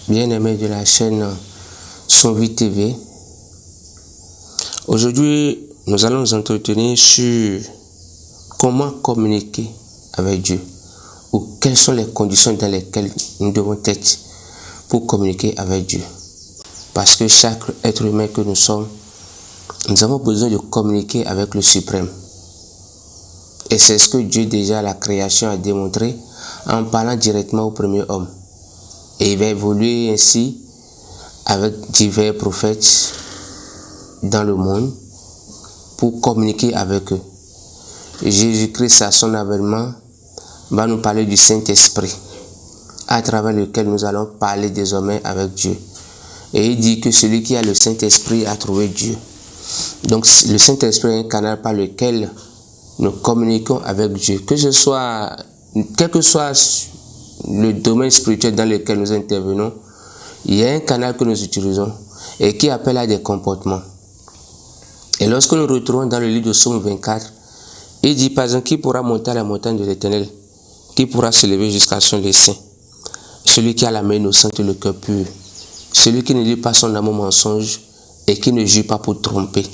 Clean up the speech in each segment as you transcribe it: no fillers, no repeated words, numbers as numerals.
bien-aimés de la chaîne Son-Vie TV. Aujourd'hui, nous allons nous entretenir sur comment communiquer avec Dieu ou quelles sont les conditions dans lesquelles nous devons être pour communiquer avec Dieu. Parce que chaque être humain que nous sommes, nous avons besoin de communiquer avec le Suprême. Et c'est ce que Dieu déjà, la création, a démontré en parlant directement au premier homme. Et il va évoluer ainsi avec divers prophètes dans le monde pour communiquer avec eux. Jésus-Christ, à son avènement, va nous parler du Saint-Esprit, à travers lequel nous allons parler désormais avec Dieu. Et il dit que celui qui a le Saint-Esprit a trouvé Dieu. Donc le Saint-Esprit est un canal par lequel nous communiquons avec Dieu. Quel que soit le domaine spirituel dans lequel nous intervenons, il y a un canal que nous utilisons et qui appelle à des comportements. Et lorsque nous retrouvons dans le livre de Psaume 24, il dit par exemple, qui pourra monter à la montagne de l'Éternel, qui pourra se lever jusqu'à son dessein, celui qui a la main innocente et le cœur pur, celui qui ne dit pas son amour mensonge et qui ne jure pas pour tromper.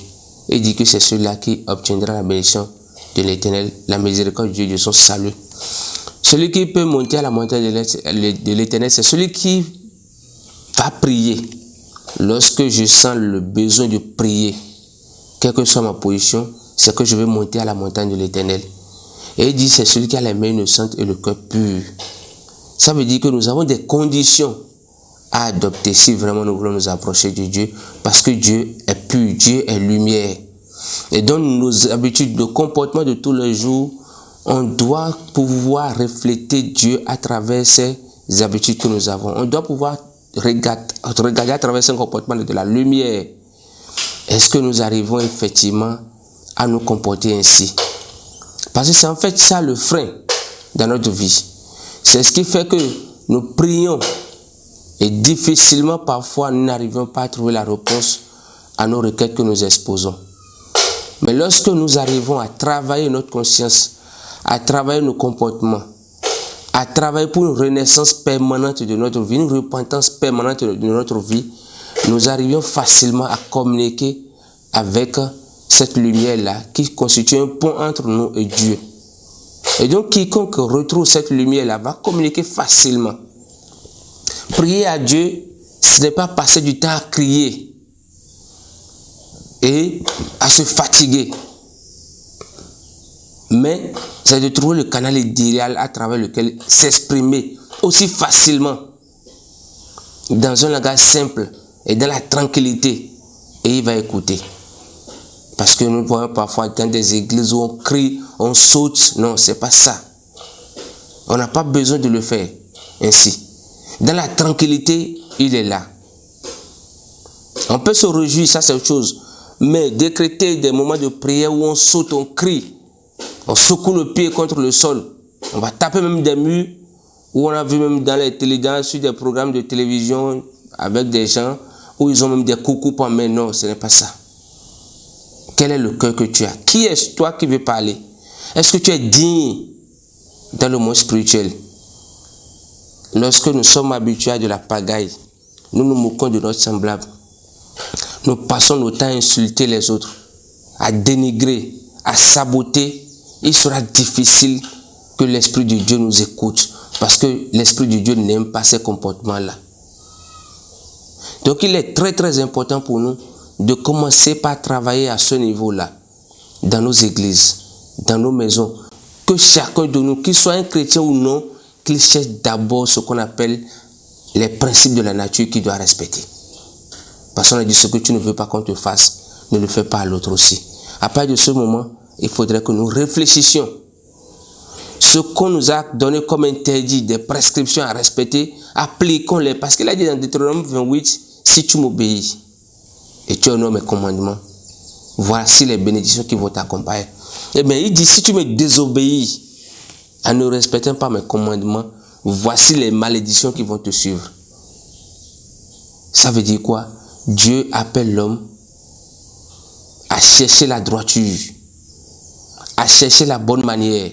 Il dit que c'est celui-là qui obtiendra la bénédiction de l'Éternel, la miséricorde de Dieu de son salut. Celui qui peut monter à la montagne de l'Éternel, c'est celui qui va prier. Lorsque je sens le besoin de prier, quelle que soit ma position, c'est que je vais monter à la montagne de l'Éternel. Et il dit, c'est celui qui a les mains innocentes et le cœur pur. Ça veut dire que nous avons des conditions à adopter si vraiment nous voulons nous approcher de Dieu, parce que Dieu est pur, Dieu est lumière. Et dans nos habitudes de comportement de tous les jours, on doit pouvoir refléter Dieu à travers ces habitudes que nous avons. On doit pouvoir regarder à travers ce comportement de la lumière. Est-ce que nous arrivons effectivement à nous comporter ainsi? Parce que c'est en fait ça le frein dans notre vie. C'est ce qui fait que nous prions et difficilement parfois nous n'arrivons pas à trouver la réponse à nos requêtes que nous exposons. Mais lorsque nous arrivons à travailler notre conscience, à travailler nos comportements, à travailler pour une renaissance permanente de notre vie, une repentance permanente de notre vie, nous arrivons facilement à communiquer avec cette lumière-là qui constitue un pont entre nous et Dieu. Et donc quiconque retrouve cette lumière-là va communiquer facilement. Prier à Dieu, ce n'est pas passer du temps à crier et à se fatiguer. Mais c'est de trouver le canal idéal à travers lequel s'exprimer aussi facilement dans un langage simple et dans la tranquillité. Et il va écouter. Parce que nous voyons parfois dans des églises où on crie, on saute. Non, c'est pas ça. On n'a pas besoin de le faire ainsi. Dans la tranquillité, il est là. On peut se réjouir, ça c'est autre chose. Mais décréter des moments de prière où on saute, on crie, on secoue le pied contre le sol, on va taper même des murs, où on a vu même dans les télévisions, sur des programmes de télévision avec des gens où ils ont même des coucous en main. Non, ce n'est pas ça. Quel est le cœur que tu as? Qui est toi qui veux parler? Est-ce que tu es digne dans le monde spirituel? Lorsque nous sommes habitués à de la pagaille, nous nous moquons de notre semblable. Nous passons notre temps à insulter les autres, à dénigrer, à saboter. Il sera difficile que l'Esprit de Dieu nous écoute, parce que l'Esprit de Dieu n'aime pas ces comportements-là. Donc il est très très important pour nous de commencer par travailler à ce niveau-là, dans nos églises, dans nos maisons, que chacun de nous, qu'il soit un chrétien ou non, qu'il cherche d'abord ce qu'on appelle les principes de la nature qu'il doit respecter. Parce qu'on a dit, ce que tu ne veux pas qu'on te fasse, ne le fais pas à l'autre aussi. À partir de ce moment, il faudrait que nous réfléchissions. Ce qu'on nous a donné comme interdit, des prescriptions à respecter, appliquons-les. Parce qu'il a dit dans Deutéronome 28, si tu m'obéis et tu honores mes commandements, voici les bénédictions qui vont t'accompagner. Eh bien, il dit, si tu me désobéis en ne respectant pas mes commandements, voici les malédictions qui vont te suivre. Ça veut dire quoi? Dieu appelle l'homme à chercher la droiture, à chercher la bonne manière.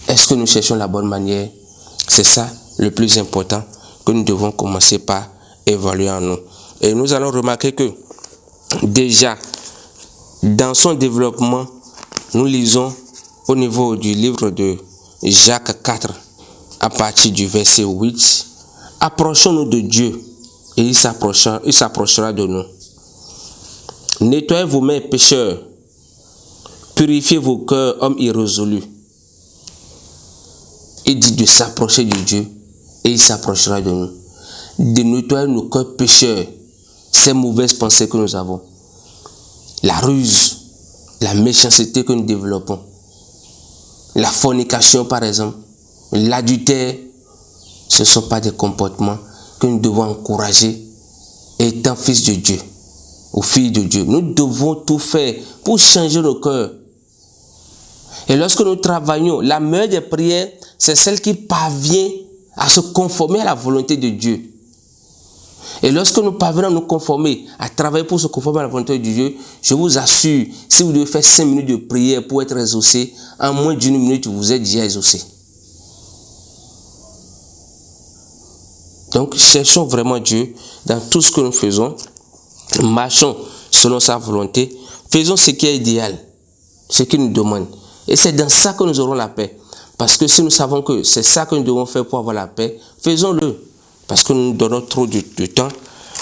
Est-ce que nous cherchons la bonne manière? C'est ça le plus important que nous devons commencer par évaluer en nous. Et nous allons remarquer que déjà, dans son développement, nous lisons au niveau du livre de Jacques 4, à partir du verset 8, « Approchons-nous de Dieu, et il s'approchera de nous. Nettoyez vos mains, pécheurs, purifiez vos cœurs, hommes irrésolus. » Il dit de s'approcher de Dieu, et il s'approchera de nous. De nettoyer nos cœurs pécheurs, ces mauvaises pensées que nous avons, la ruse, la méchanceté que nous développons, la fornication par exemple, l'adultère, ce ne sont pas des comportements que nous devons encourager étant fils de Dieu ou fille de Dieu. Nous devons tout faire pour changer nos cœurs. Et lorsque nous travaillons, la meilleure des prières, c'est celle qui parvient à se conformer à la volonté de Dieu. Et lorsque nous parvenons à nous conformer, à travailler pour se conformer à la volonté de Dieu, je vous assure, si vous devez faire 5 minutes de prière pour être exaucé, en moins d'1 minute, vous êtes déjà exaucé. Donc, cherchons vraiment Dieu dans tout ce que nous faisons. Marchons selon sa volonté. Faisons ce qui est idéal, ce qu'il nous demande. Et c'est dans ça que nous aurons la paix. Parce que si nous savons que c'est ça que nous devons faire pour avoir la paix, faisons-le. Parce que nous donnons trop de temps.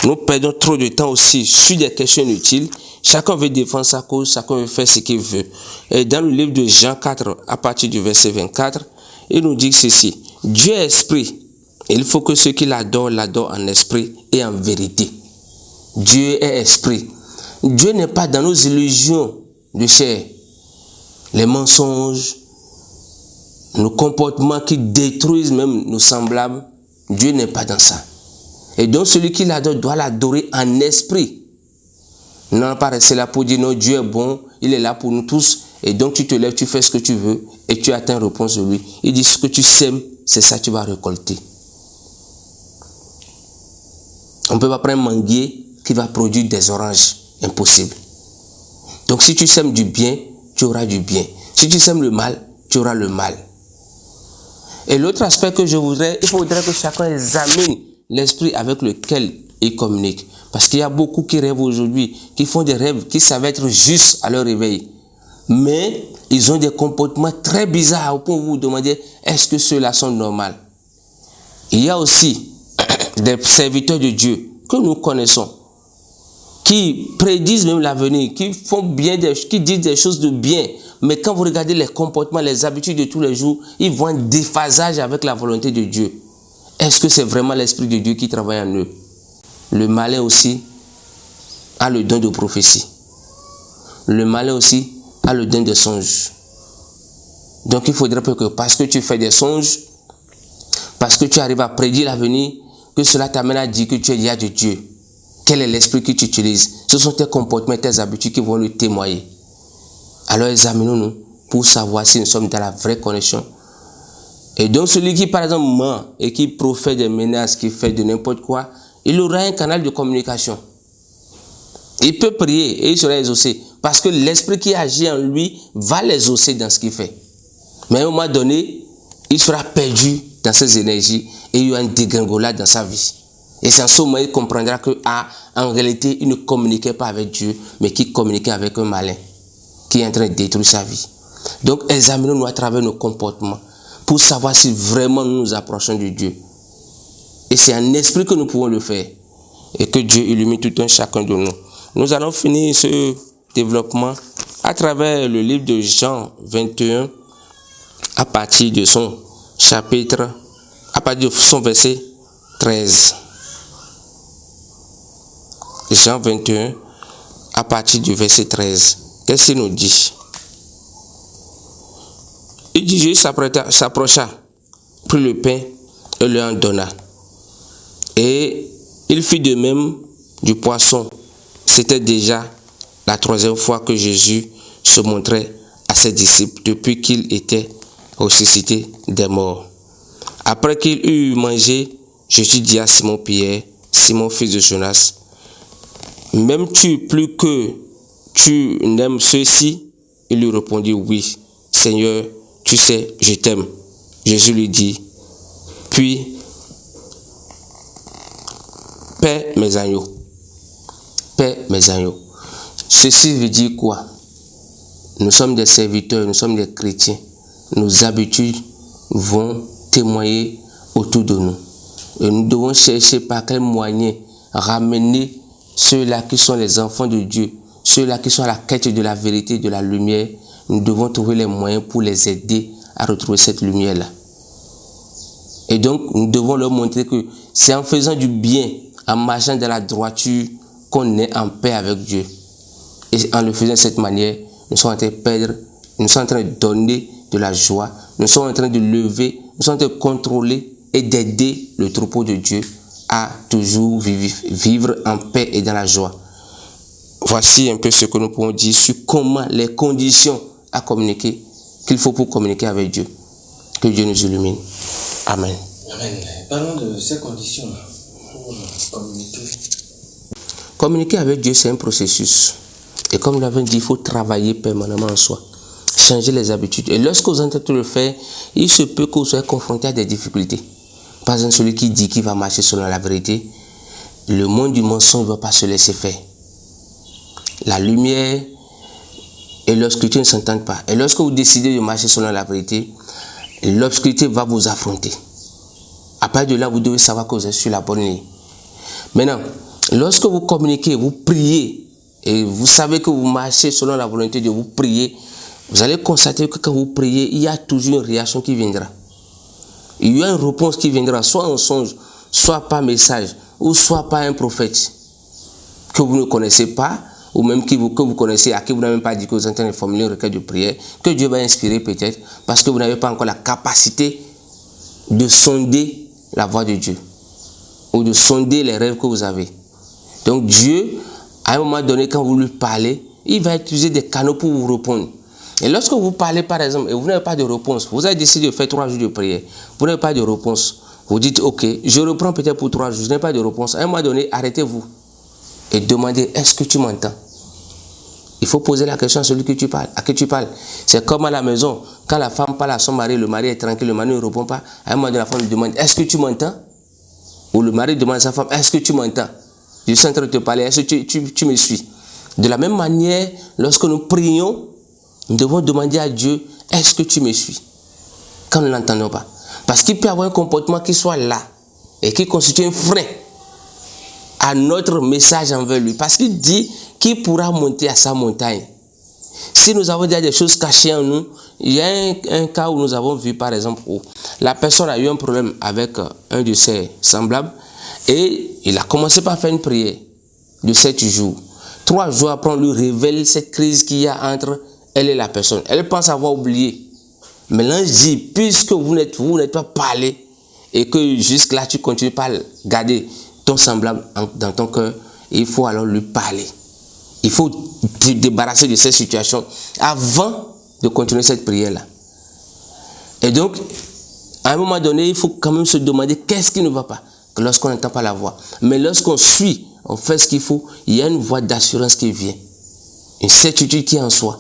Nous perdons trop de temps aussi sur des questions inutiles. Chacun veut défendre sa cause, chacun veut faire ce qu'il veut. Et dans le livre de Jean 4, à partir du verset 24, il nous dit ceci. Dieu est esprit. Il faut que ceux qui l'adorent, l'adorent en esprit et en vérité. Dieu est esprit. Dieu n'est pas dans nos illusions de chair. Les mensonges, nos comportements qui détruisent même nos semblables. Dieu n'est pas dans ça. Et donc celui qui l'adore doit l'adorer en esprit. Non pas rester là pour dire non, Dieu est bon, il est là pour nous tous. Et donc tu te lèves, tu fais ce que tu veux et tu attends une réponse de lui. Il dit ce que tu sèmes, c'est ça que tu vas récolter. On ne peut pas prendre un manguier qui va produire des oranges. Impossible. Donc si tu sèmes du bien, tu auras du bien. Si tu sèmes le mal, tu auras le mal. Et l'autre aspect que il faudrait que chacun examine l'esprit avec lequel il communique. Parce qu'il y a beaucoup qui rêvent aujourd'hui, qui font des rêves qui savent être justes à leur réveil. Mais ils ont des comportements très bizarres au point où vous vous demandez, est-ce que ceux-là sont normaux? Il y a aussi des serviteurs de Dieu que nous connaissons, qui prédisent même l'avenir, qui font bien, qui disent des choses de bien. Mais quand vous regardez les comportements, les habitudes de tous les jours, ils vont en déphasage avec la volonté de Dieu. Est-ce que c'est vraiment l'Esprit de Dieu qui travaille en eux? Le malin aussi a le don de prophétie. Le malin aussi a le don de songe. Donc il faudrait que parce que tu fais des songes, parce que tu arrives à prédire l'avenir, que cela t'amène à dire que tu es lié de Dieu. Quel est l'esprit que tu utilises? Ce sont tes comportements, tes habitudes qui vont le témoigner. Alors examinons-nous pour savoir si nous sommes dans la vraie connexion. Et donc celui qui par exemple ment et qui profère des menaces, qui fait de n'importe quoi, il aura un canal de communication. Il peut prier et il sera exaucé. Parce que l'esprit qui agit en lui va l'exaucer dans ce qu'il fait. Mais à un moment donné, il sera perdu dans ses énergies et il y aura une dégringolade dans sa vie. Et c'est en ce moment qu'il comprendra que, en réalité, il ne communiquait pas avec Dieu, mais qu'il communiquait avec un malin qui est en train de détruire sa vie. Donc, examinons-nous à travers nos comportements pour savoir si vraiment nous nous approchons de Dieu. Et c'est en esprit que nous pouvons le faire. Et que Dieu illumine tout un chacun de nous. Nous allons finir ce développement à travers le livre de Jean 21, à partir de son chapitre, à partir de son verset 13. Jean 21, à partir du verset 13. Qu'est-ce qu'il nous dit? Il dit, Jésus s'approcha, prit le pain et lui en donna. Et il fit de même du poisson. C'était déjà la 3e fois que Jésus se montrait à ses disciples depuis qu'il était ressuscité des morts. Après qu'il eut mangé, Jésus dit à Simon-Pierre, Simon fils de Jonas, m'aimes-tu plus que tu n'aimes ceux-ci? Il lui répondit, oui, Seigneur, tu sais, je t'aime. Jésus lui dit, puis Paix mes agneaux. Paix mes agneaux. Ceci veut dire quoi? Nous sommes des serviteurs, nous sommes des chrétiens. Nos habitudes vont témoigner autour de nous. Et nous devons chercher par quel moyen ramener ceux-là qui sont les enfants de Dieu, ceux-là qui sont à la quête de la vérité, de la lumière. Nous devons trouver les moyens pour les aider à retrouver cette lumière-là. Et donc, nous devons leur montrer que c'est en faisant du bien, en marchant dans la droiture, qu'on est en paix avec Dieu. Et en le faisant de cette manière, nous sommes en train de perdre, nous sommes en train de donner de la joie, nous sommes en train de lever, nous sommes en train de contrôler et d'aider le troupeau de Dieu à toujours vivre en paix et dans la joie. Voici un peu ce que nous pouvons dire sur comment les conditions à communiquer, qu'il faut pour communiquer avec Dieu. Que Dieu nous illumine. Amen. Amen. Parlons de ces conditions pour communiquer. Communiquer avec Dieu, c'est un processus. Et comme nous l'avons dit, il faut travailler permanemment en soi. Changer les habitudes. Et lorsque vous êtes en train de le faire, il se peut que vous soyez confronté à des difficultés. Par exemple, celui qui dit qu'il va marcher selon la vérité, le monde du mensonge ne va pas se laisser faire. La lumière et l'obscurité ne s'entendent pas. Et lorsque vous décidez de marcher selon la vérité, l'obscurité va vous affronter. À partir de là, vous devez savoir que vous êtes sur la bonne ligne. Maintenant, lorsque vous communiquez, vous priez, et vous savez que vous marchez selon la volonté de Dieu, vous priez, vous allez constater que quand vous priez, il y a toujours une réaction qui viendra. Il y a une réponse qui viendra, soit en songe, soit par message, ou soit par un prophète que vous ne connaissez pas, ou même que vous connaissez, à qui vous n'avez même pas dit que vous êtes en train de formuler une requête de prière, que Dieu va inspirer peut-être, parce que vous n'avez pas encore la capacité de sonder la voix de Dieu, ou de sonder les rêves que vous avez. Donc Dieu, à un moment donné, quand vous lui parlez, il va utiliser des canaux pour vous répondre. Et lorsque vous parlez, par exemple, et vous n'avez pas de réponse, vous avez décidé de faire 3 jours de prière, vous n'avez pas de réponse, vous dites, ok, je reprends peut-être pour 3 jours, je n'ai pas de réponse. À un moment donné, arrêtez-vous et demandez, est-ce que tu m'entends? Il faut poser la question à celui à qui tu parles. C'est comme à la maison, quand la femme parle à son mari, le mari est tranquille, le mari ne répond pas. À un moment donné, la femme lui demande, est-ce que tu m'entends? Ou le mari demande à sa femme, est-ce que tu m'entends? Je suis en train de te parler, est-ce que tu me suis? De la même manière, lorsque nous prions, nous devons demander à Dieu, est-ce que tu me suis? Quand nous ne l'entendons pas. Parce qu'il peut y avoir un comportement qui soit là et qui constitue un frein à notre message envers lui. Parce qu'il dit qu'il pourra monter à sa montagne. Si nous avons déjà des choses cachées en nous, il y a un cas où nous avons vu par exemple où la personne a eu un problème avec un de ses semblables et il a commencé par faire une prière de 7 jours. 3 jours après, on lui révèle cette crise qu'il y a entre elle et la personne. Elle pense avoir oublié. Mais l'ange dit, puisque vous n'êtes pas parlé et que jusque-là tu continues pas à garder ton semblable dans ton cœur, il faut alors lui parler. Il faut te débarrasser de cette situation avant de continuer cette prière-là. Et donc, à un moment donné, il faut quand même se demander qu'est-ce qui ne va pas lorsqu'on n'entend pas la voix. Mais lorsqu'on suit, on fait ce qu'il faut, il y a une voix d'assurance qui vient. Une certitude qui est en soi.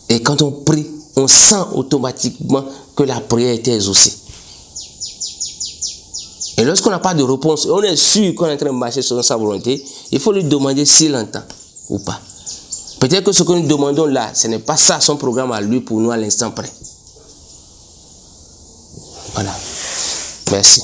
Et quand on prie, on sent automatiquement que la prière a été exaucée. Et lorsqu'on n'a pas de réponse, on est sûr qu'on est en train de marcher selon sa volonté, il faut lui demander s'il entend ou pas. Peut-être que ce que nous demandons là, ce n'est pas ça son programme à lui pour nous à l'instant près. Voilà. Merci.